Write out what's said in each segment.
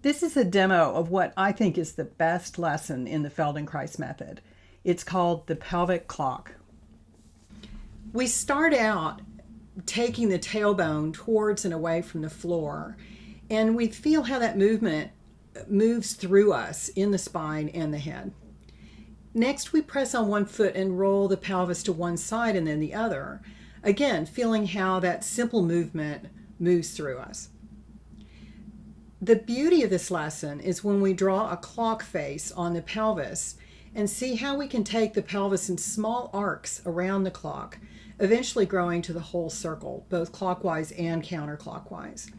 This is a demo of what I think is the best lesson in the Feldenkrais method. It's called the Pelvic Clock. We start out taking the tailbone towards and away from the floor, and we feel how that movement moves through us in the spine and the head. Next, we press on one foot and roll the pelvis to one side and then the other, again feeling how that simple movement moves through us. The beauty of this lesson is when we draw a clock face on the pelvis and see how we can take the pelvis in small arcs around the clock, eventually growing to the whole circle, both clockwise and counterclockwise.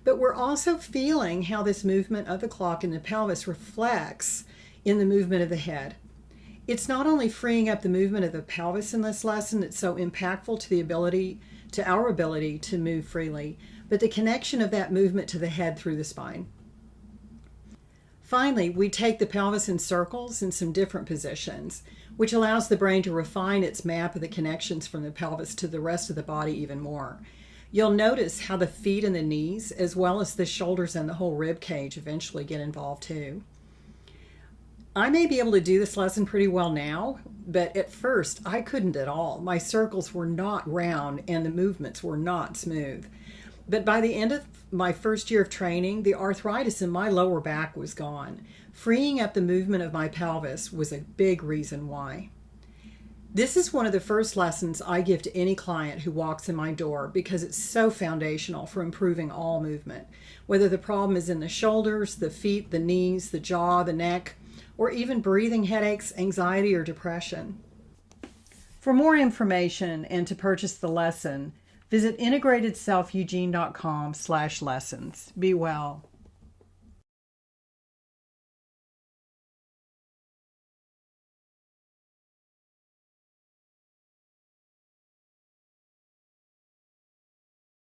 But we're also feeling how this movement of the clock in the pelvis reflects in the movement of the head. It's not only freeing up the movement of the pelvis in this lesson that's so impactful to our ability to move freely, but the connection of that movement to the head through the spine. Finally, we take the pelvis in circles in some different positions, which allows the brain to refine its map of the connections from the pelvis to the rest of the body even more. You'll notice how the feet and the knees, as well as the shoulders and the whole rib cage, eventually get involved too. I may be able to do this lesson pretty well now, but at first I couldn't at all. My circles were not round and the movements were not smooth. But by the end of my first year of training, the arthritis in my lower back was gone. Freeing up the movement of my pelvis was a big reason why. This is one of the first lessons I give to any client who walks in my door because it's so foundational for improving all movement, whether the problem is in the shoulders, the feet, the knees, the jaw, the neck, or even breathing headaches, anxiety, or depression. For more information and to purchase the lesson, visit integratedselfeugene.com/lessons. Be well.